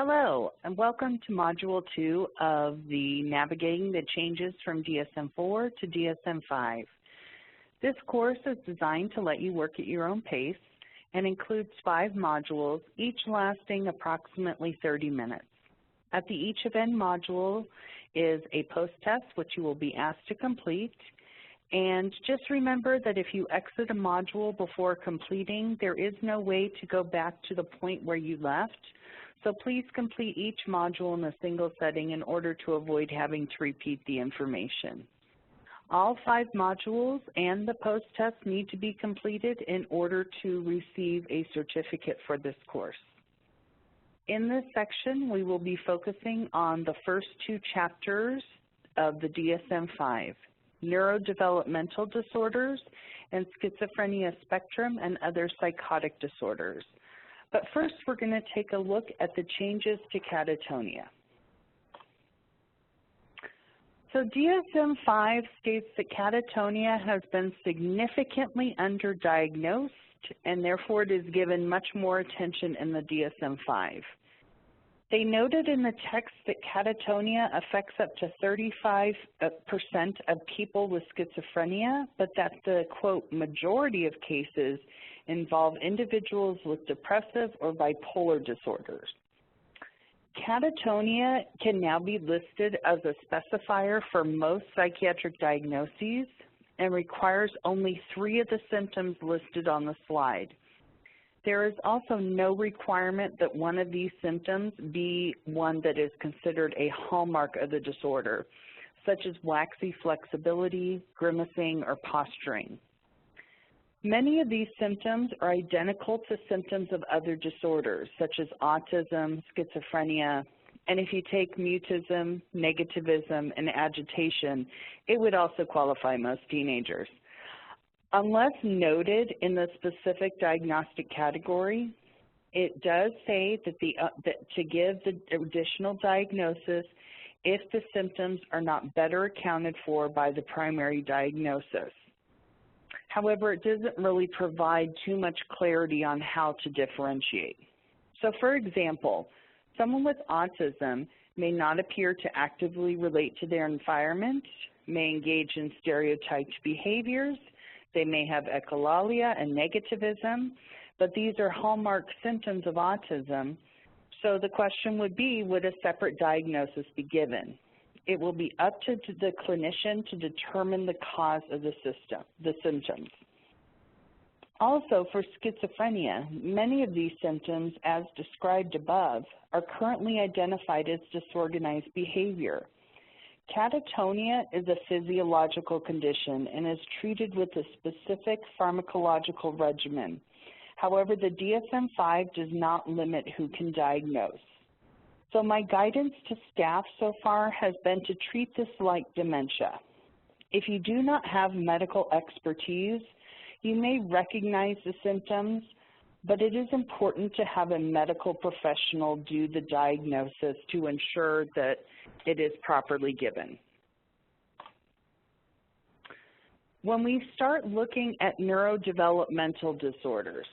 Hello, and welcome to Module 2 of the Navigating the Changes from DSM-4 to DSM-5. This course is designed to let you work at your own pace and includes 5 modules, each lasting approximately 30 minutes. At the each event module is a post-test which you will be asked to complete. And just remember that if you exit a module before completing, there is no way to go back to the point where you left. So please complete each module in a single setting in order to avoid having to repeat the information. All 5 modules and the post-test need to be completed in order to receive a certificate for this course. In this section, we will be focusing on the first 2 chapters of the DSM-5, neurodevelopmental disorders and schizophrenia spectrum and other psychotic disorders. But first, we're going to take a look at the changes to catatonia. So DSM-5 states that catatonia has been significantly underdiagnosed, and therefore it is given much more attention in the DSM-5. They noted in the text that catatonia affects up to 35% of people with schizophrenia, but that the, quote, majority of cases involve individuals with depressive or bipolar disorders. Catatonia can now be listed as a specifier for most psychiatric diagnoses and requires only 3 of the symptoms listed on the slide. There is also no requirement that one of these symptoms be one that is considered a hallmark of the disorder, such as waxy flexibility, grimacing, or posturing. Many of these symptoms are identical to symptoms of other disorders, such as autism, schizophrenia, and if you take mutism, negativism, and agitation, it would also qualify most teenagers. Unless noted in the specific diagnostic category, it does say that, to give the additional diagnosis if the symptoms are not better accounted for by the primary diagnosis. However, it doesn't really provide too much clarity on how to differentiate. So for example, someone with autism may not appear to actively relate to their environment, may engage in stereotyped behaviors, they may have echolalia and negativism, but these are hallmark symptoms of autism. So the question would be, would a separate diagnosis be given? It will be up to the clinician to determine the cause of the symptoms. Also, for schizophrenia, many of these symptoms, as described above, are currently identified as disorganized behavior. Catatonia is a physiological condition and is treated with a specific pharmacological regimen. However, the DSM-5 does not limit who can diagnose. So my guidance to staff so far has been to treat this like dementia. If you do not have medical expertise, you may recognize the symptoms, but it is important to have a medical professional do the diagnosis to ensure that it is properly given. When we start looking at neurodevelopmental disorders,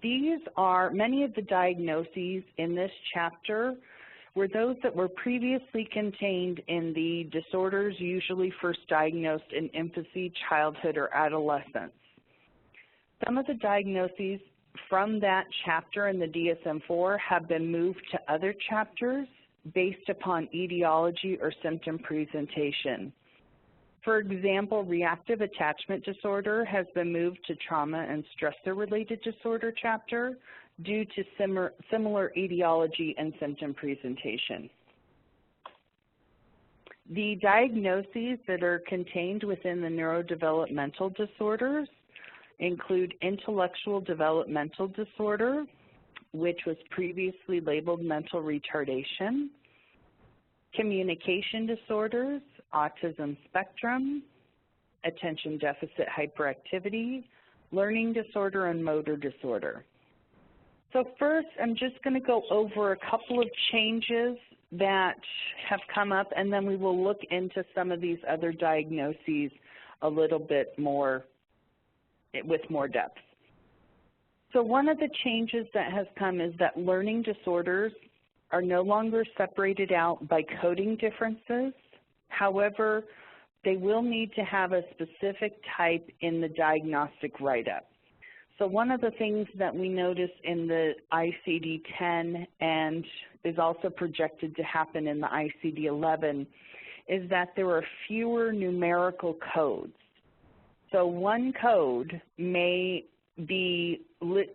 these are many of the diagnoses in this chapter were those that were previously contained in the disorders usually first diagnosed in infancy, childhood, or adolescence. Some of the diagnoses from that chapter in the DSM-4 have been moved to other chapters based upon etiology or symptom presentation. For example, reactive attachment disorder has been moved to trauma and stressor-related disorder chapter due to similar etiology and symptom presentation. The diagnoses that are contained within the neurodevelopmental disorders include intellectual developmental disorder, which was previously labeled mental retardation, communication disorders, autism spectrum, attention deficit hyperactivity, learning disorder, and motor disorder. So first, I'm just going to go over a couple of changes that have come up, and then we will look into some of these other diagnoses a little bit more with more depth. So one of the changes that has come is that learning disorders are no longer separated out by coding differences. However, they will need to have a specific type in the diagnostic write-up. So one of the things that we notice in the ICD-10 and is also projected to happen in the ICD-11 is that there are fewer numerical codes. So one code may be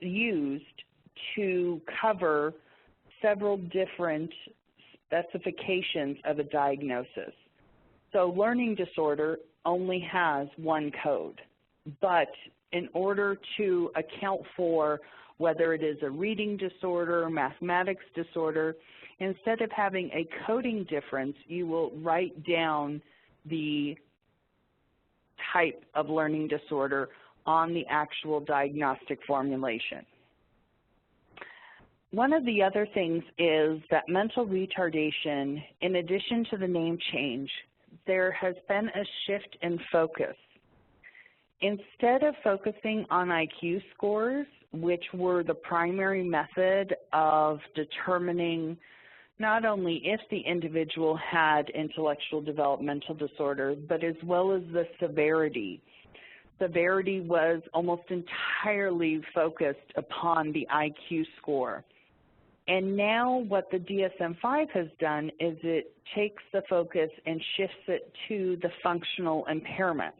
used to cover several different specifications of a diagnosis. So learning disorder only has one code, but in order to account for whether it is a reading disorder, mathematics disorder, instead of having a coding difference, you will write down the type of learning disorder on the actual diagnostic formulation. One of the other things is that mental retardation, in addition to the name change, there has been a shift in focus. Instead of focusing on IQ scores, which were the primary method of determining not only if the individual had intellectual developmental disorder, but as well as the severity. Severity was almost entirely focused upon the IQ score. And now what the DSM-5 has done is it takes the focus and shifts it to the functional impairments.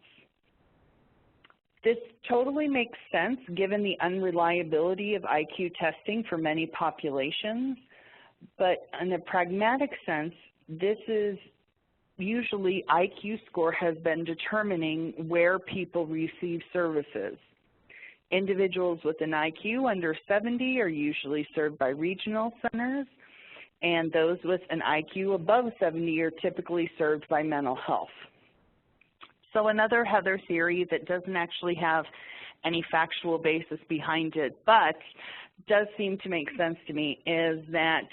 This totally makes sense given the unreliability of IQ testing for many populations, but in a pragmatic sense, this is usually IQ score has been determining where people receive services. Individuals with an IQ under 70 are usually served by regional centers, and those with an IQ above 70 are typically served by mental health. So another Heather theory that doesn't actually have any factual basis behind it, but does seem to make sense to me, is that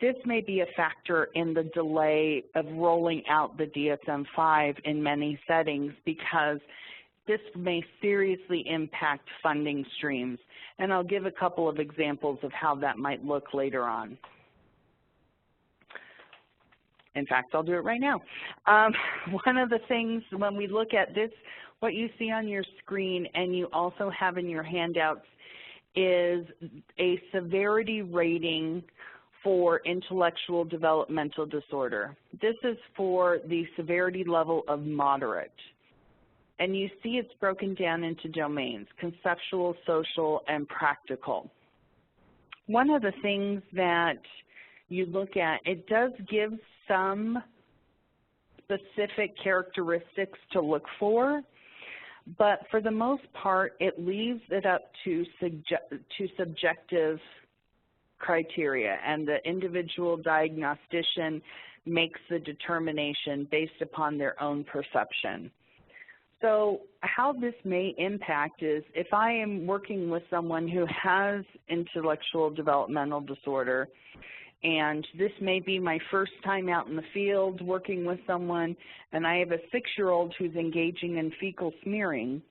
this may be a factor in the delay of rolling out the DSM-5 in many settings, because this may seriously impact funding streams. And I'll give a couple of examples of how that might look later on. In fact, I'll do it right now. One of the things when we look at this, what you see on your screen and you also have in your handouts is a severity rating for intellectual developmental disorder. This is for the severity level of moderate. And you see it's broken down into domains: conceptual, social, and practical. One of the things that you look at, it does give some specific characteristics to look for, but for the most part, it leaves it up to subjective criteria, and the individual diagnostician makes the determination based upon their own perception. So how this may impact is if I am working with someone who has intellectual developmental disorder, and this may be my first time out in the field working with someone, and I have a 6-year-old who's engaging in fecal smearing,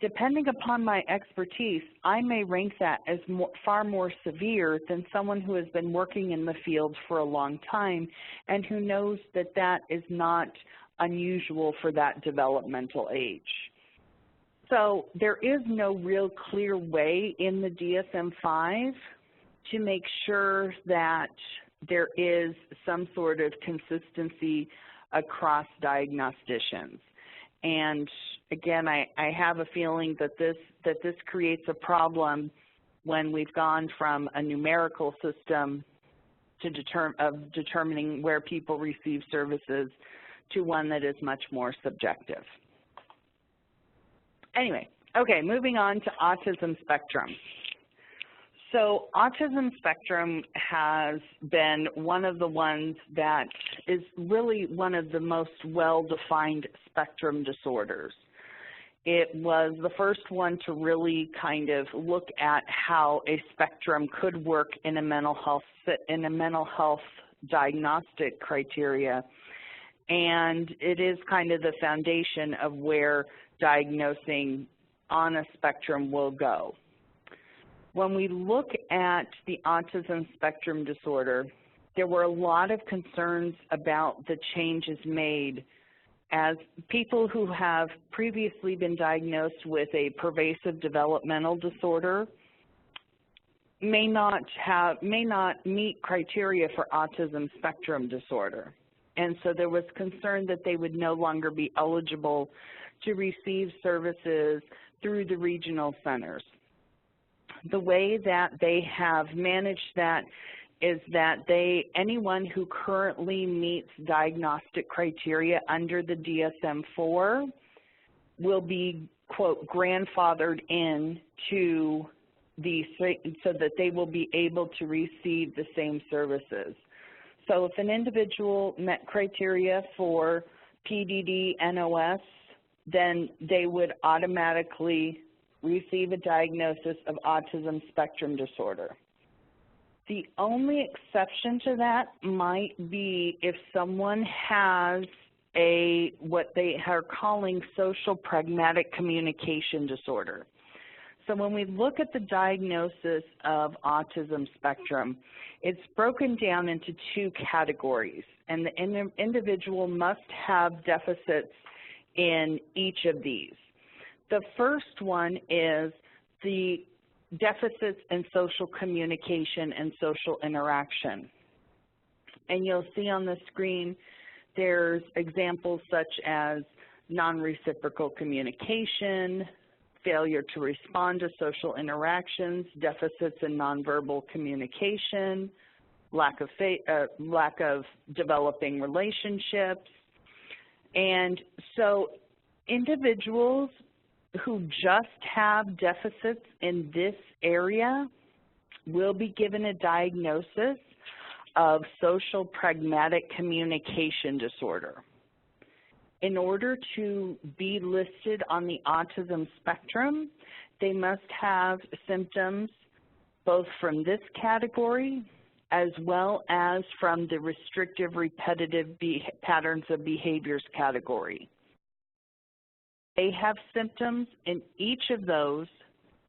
depending upon my expertise, I may rank that as far more severe than someone who has been working in the field for a long time and who knows that that is not unusual for that developmental age. So there is no real clear way in the DSM-5 to make sure that there is some sort of consistency across diagnosticians. And again, I have a feeling that this creates a problem when we've gone from a numerical system to determining where people receive services to one that is much more subjective. Anyway, okay, moving on to autism spectrum. So autism spectrum has been one of the ones that is really one of the most well-defined spectrum disorders. It was the first one to really kind of look at how a spectrum could work in a mental health diagnostic criteria, and it is kind of the foundation of where diagnosing on a spectrum will go. when we look at the autism spectrum disorder, there were a lot of concerns about the changes made as people who have previously been diagnosed with a pervasive developmental disorder may not meet criteria for autism spectrum disorder. And so there was concern that they would no longer be eligible to receive services through the regional centers. The way that they have managed that is that anyone who currently meets diagnostic criteria under the DSM-4 will be, quote, grandfathered in so that they will be able to receive the same services. So if an individual met criteria for PDD NOS, then they would automatically receive a diagnosis of autism spectrum disorder. The only exception to that might be if someone has what they are calling social pragmatic communication disorder. So when we look at the diagnosis of autism spectrum, it's broken down into two categories, and the individual must have deficits in each of these. The first one is the deficits in social communication and social interaction. And you'll see on the screen there's examples such as non-reciprocal communication, failure to respond to social interactions, deficits in nonverbal communication, lack of developing relationships. And so individuals who just have deficits in this area will be given a diagnosis of social pragmatic communication disorder. In order to be listed on the autism spectrum, they must have symptoms both from this category as well as from the restrictive repetitive patterns of behaviors category. They have symptoms in each of those,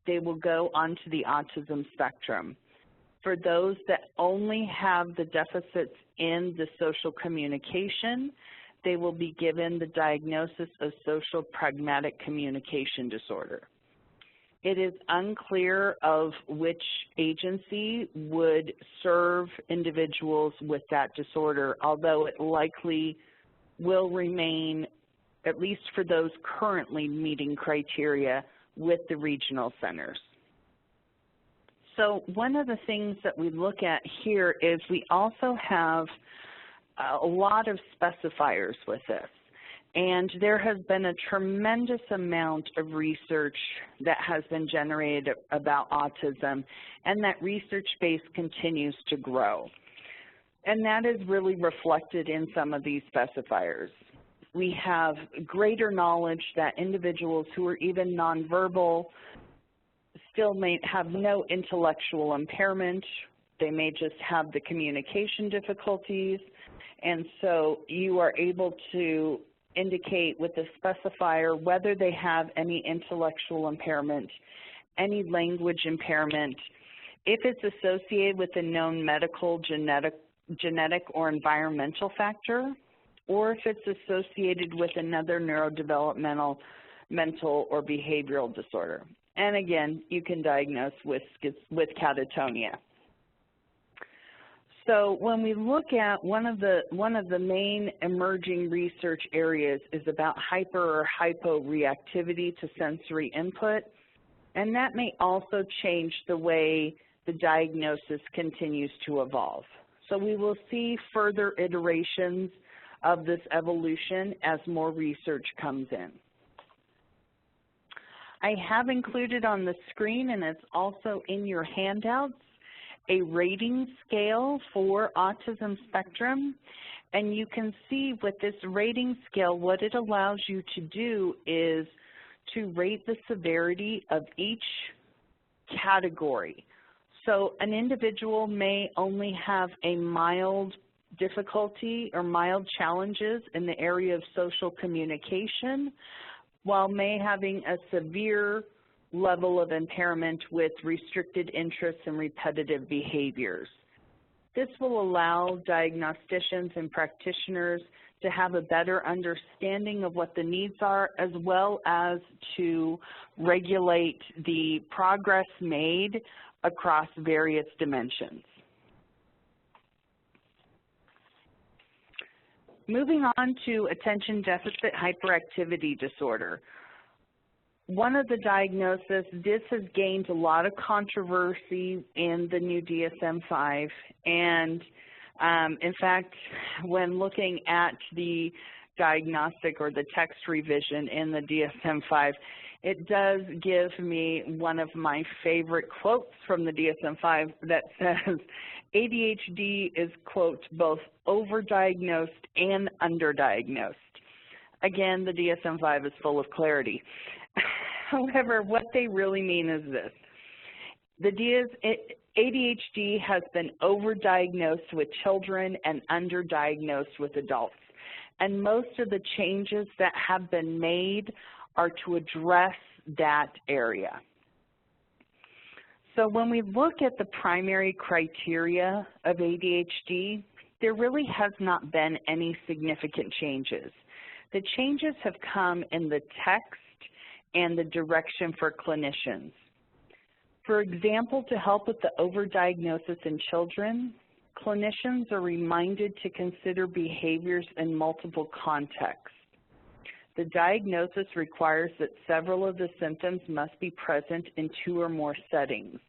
they will go onto the autism spectrum. For those that only have the deficits in the social communication, they will be given the diagnosis of social pragmatic communication disorder. It is unclear of which agency would serve individuals with that disorder, although it likely will remain, at least for those currently meeting criteria, with the regional centers. So one of the things that we look at here is we also have a lot of specifiers with this. And there has been a tremendous amount of research that has been generated about autism, and that research base continues to grow. And that is really reflected in some of these specifiers. We have greater knowledge that individuals who are even nonverbal still may have no intellectual impairment. They may just have the communication difficulties. And so you are able to indicate with the specifier whether they have any intellectual impairment, any language impairment, if it's associated with a known medical, genetic or environmental factor, or if it's associated with another neurodevelopmental, mental, or behavioral disorder. And again, you can diagnose with catatonia. So when we look at one of the main emerging research areas is about hyper or hyporeactivity to sensory input, and that may also change the way the diagnosis continues to evolve. So we will see further iterations of this evolution as more research comes in. I have included on the screen, and it's also in your handouts, a rating scale for autism spectrum. And you can see with this rating scale, what it allows you to do is to rate the severity of each category. So an individual may only have a mild difficulty or mild challenges in the area of social communication, while may having a severe level of impairment with restricted interests and repetitive behaviors. This will allow diagnosticians and practitioners to have a better understanding of what the needs are, as well as to regulate the progress made across various dimensions. Moving on to attention deficit hyperactivity disorder. One of the diagnoses, this has gained a lot of controversy in the new DSM-5, and in fact, when looking at the diagnostic or the text revision in the DSM-5, it does give me one of my favorite quotes from the DSM-5 that says, ADHD is, quote, both overdiagnosed and underdiagnosed. Again, the DSM-5 is full of clarity. However, what they really mean is this. ADHD has been overdiagnosed with children and underdiagnosed with adults. And most of the changes that have been made are to address that area. So when we look at the primary criteria of ADHD, there really has not been any significant changes. The changes have come in the text and the direction for clinicians. For example, to help with the overdiagnosis in children, clinicians are reminded to consider behaviors in multiple contexts. The diagnosis requires that several of the symptoms must be present in 2 or more settings.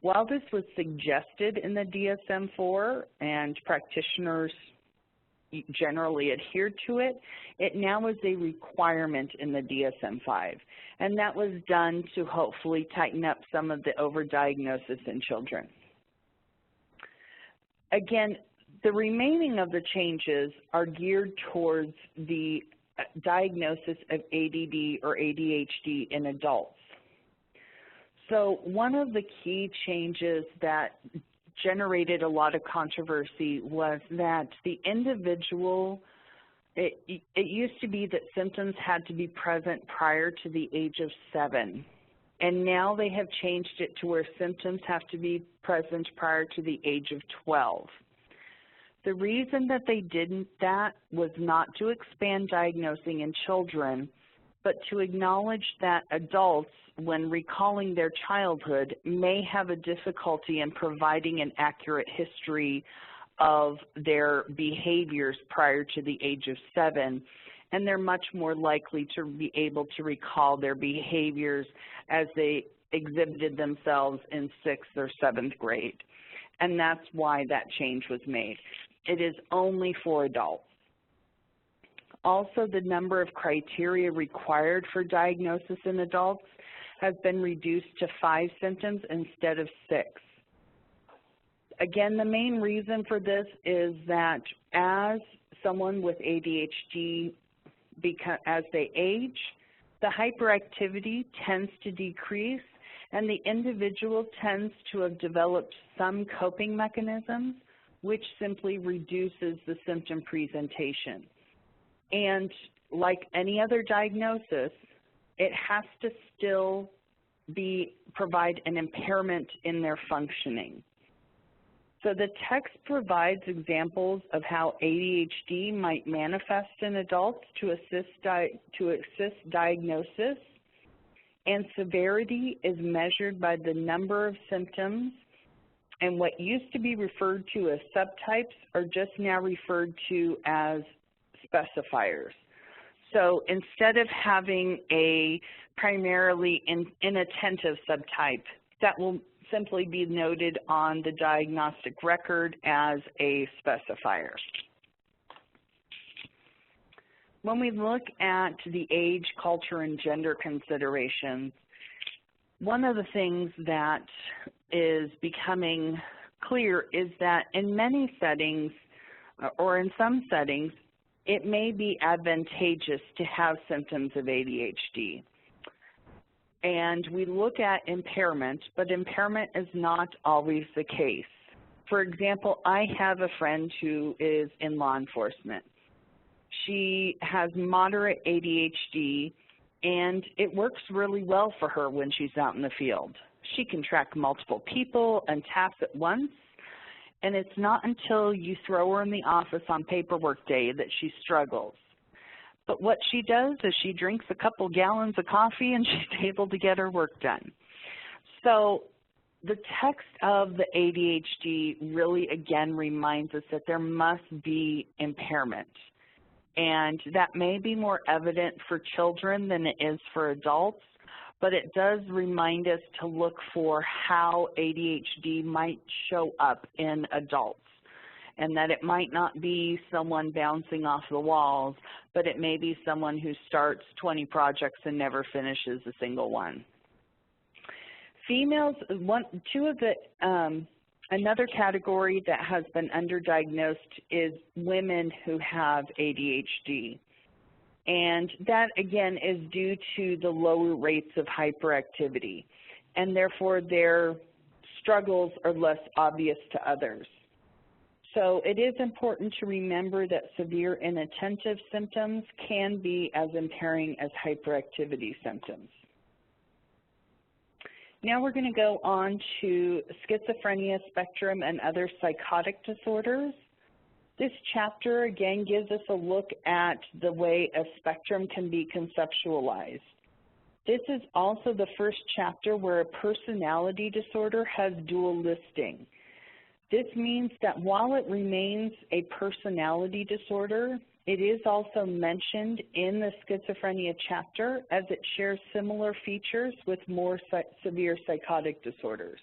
While this was suggested in the DSM-4 and practitioners generally adhered to it, it now is a requirement in the DSM-5, and that was done to hopefully tighten up some of the overdiagnosis in children. Again, the remaining of the changes are geared towards the diagnosis of ADD or ADHD in adults. So one of the key changes that generated a lot of controversy was that the individual, it used to be that symptoms had to be present prior to the age of 7, and now they have changed it to where symptoms have to be present prior to the age of 12. The reason that they did that was not to expand diagnosing in children, but to acknowledge that adults, when recalling their childhood, may have a difficulty in providing an accurate history of their behaviors prior to the age of 7, and they're much more likely to be able to recall their behaviors as they exhibited themselves in 6th or 7th grade. And that's why that change was made. It is only for adults. Also, the number of criteria required for diagnosis in adults has been reduced to 5 symptoms instead of 6. Again, the main reason for this is that as someone with ADHD, as they age, the hyperactivity tends to decrease, and the individual tends to have developed some coping mechanisms, which simply reduces the symptom presentation. And like any other diagnosis, it has to still provide an impairment in their functioning. So the text provides examples of how ADHD might manifest in adults to assist diagnosis, and severity is measured by the number of symptoms, and what used to be referred to as subtypes are just now referred to as specifiers. So instead of having a primarily inattentive subtype, that will simply be noted on the diagnostic record as a specifier. When we look at the age, culture, and gender considerations, one of the things that is becoming clear is that in many settings, or in some settings, it may be advantageous to have symptoms of ADHD. And we look at impairment, but impairment is not always the case. For example, I have a friend who is in law enforcement. She has moderate ADHD, and it works really well for her when she's out in the field. She can track multiple people and tasks at once, and it's not until you throw her in the office on paperwork day that she struggles. But what she does is she drinks a couple gallons of coffee and she's able to get her work done. So the text of the ADHD really, again, reminds us that there must be impairment. And that may be more evident for children than it is for adults, but it does remind us to look for how ADHD might show up in adults, and that it might not be someone bouncing off the walls, but it may be someone who starts 20 projects and never finishes a single one. Females, another category that has been underdiagnosed is women who have ADHD. And that, again, is due to the lower rates of hyperactivity, and therefore their struggles are less obvious to others. So it is important to remember that severe inattentive symptoms can be as impairing as hyperactivity symptoms. Now we're going to go on to schizophrenia spectrum and other psychotic disorders. This chapter, again, gives us a look at the way a spectrum can be conceptualized. This is also the first chapter where a personality disorder has dual listing. This means that while it remains a personality disorder, it is also mentioned in the schizophrenia chapter as it shares similar features with more severe psychotic disorders.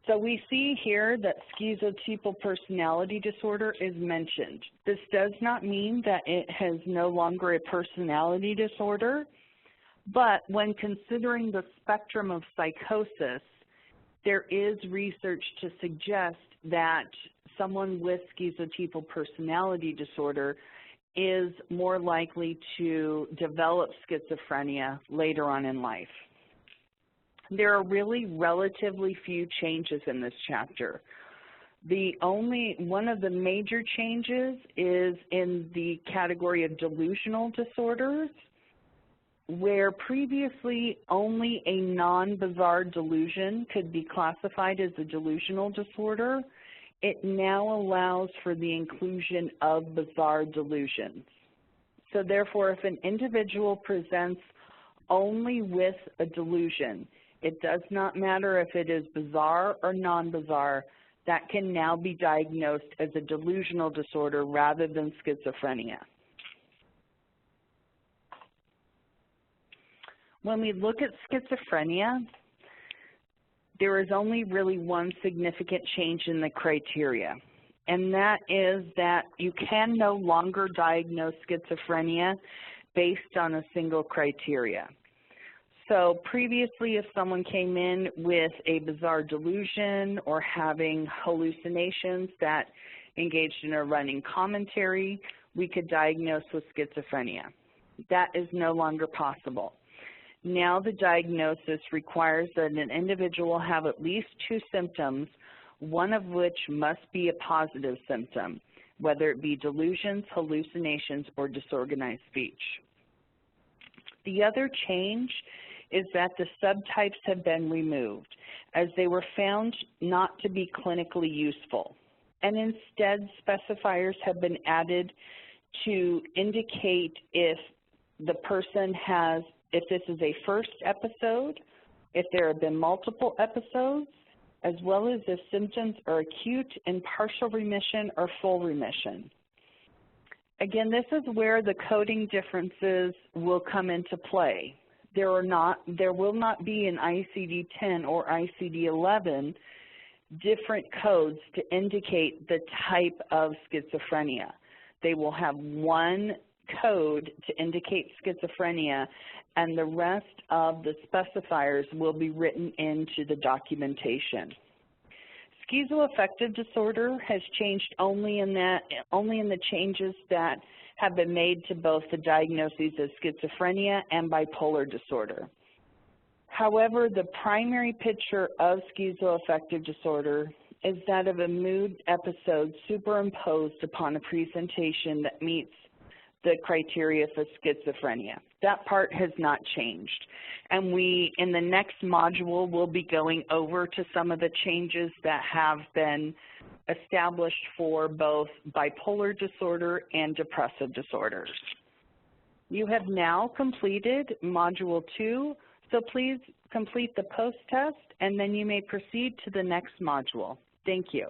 So we see here that schizotypal personality disorder is mentioned. This does not mean that it has no longer a personality disorder, but when considering the spectrum of psychosis, there is research to suggest that someone with schizotypal personality disorder is more likely to develop schizophrenia later on in life. There are really relatively few changes in this chapter. One of the major changes is in the category of delusional disorders, where previously only a non-bizarre delusion could be classified as a delusional disorder. It now allows for the inclusion of bizarre delusions. So therefore, if an individual presents only with a delusion, it does not matter if it is bizarre or non-bizarre, that can now be diagnosed as a delusional disorder rather than schizophrenia. When we look at schizophrenia, there is only really one significant change in the criteria, and that is that you can no longer diagnose schizophrenia based on a single criteria. So previously, if someone came in with a bizarre delusion or having hallucinations that engaged in a running commentary, we could diagnose with schizophrenia. That is no longer possible. Now the diagnosis requires that an individual have at least two symptoms, one of which must be a positive symptom, whether it be delusions, hallucinations, or disorganized speech. The other change is that the subtypes have been removed, as they were found not to be clinically useful. And instead, specifiers have been added to indicate if the person has, if this is a first episode, if there have been multiple episodes, as well as if symptoms are acute and partial remission or full remission. Again, this is where the coding differences will come into play. There will not be in ICD-10 or ICD-11 different codes to indicate the type of schizophrenia. They will have one code to indicate schizophrenia, and the rest of the specifiers will be written into the documentation. Schizoaffective disorder has changed only in the changes that have been made to both the diagnoses of schizophrenia and bipolar disorder. However, the primary picture of schizoaffective disorder is that of a mood episode superimposed upon a presentation that meets the criteria for schizophrenia. That part has not changed. And we, in the next module, will be going over to some of the changes that have been established for both bipolar disorder and depressive disorders. You have now completed Module 2, so please complete the post-test, and then you may proceed to the next module. Thank you.